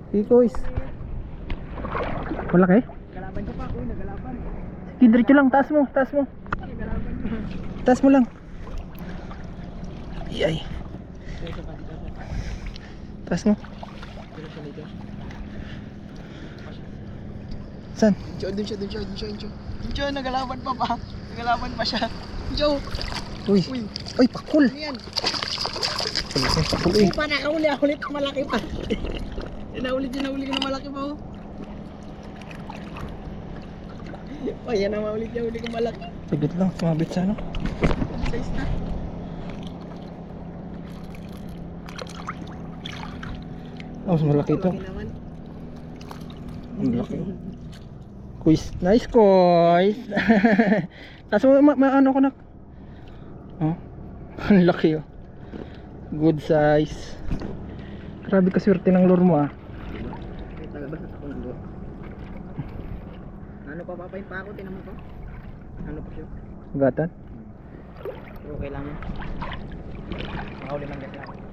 Ikoys. Malaki? Galaban siya pa. Uy, nagalaban. Sige, diretso lang. Taas mo, taas mo. Nagalaban niya. Taas mo lang. Iyay. Taas mo. Saan? Dun siya, nagalaban pa pa. Nagalaban pa siya. Joe. Uy. Uy. Uy, pakul. Ano yan? Pakul eh. Pa, nakahuli ako ulit. Malaki pa. Nahuli ko na malaki pa. Oh, yan na maulit niya. Huli ko malaki. Saglit lang, sumabit sa ano. Size na. Oh, mas malaki ito. Malaki naman. Malaki. Quiz. Nice quiz. Tapos ano ko na. Oh. Ang laki oh. Good size. Grabe ka swerte ng lure mo ah. Talabas na akong dugo. Ano pa papayin pa ako? Tinan mo pa. Ano pa siya? Gatan. Okay lang yan. Makahuli lang lang.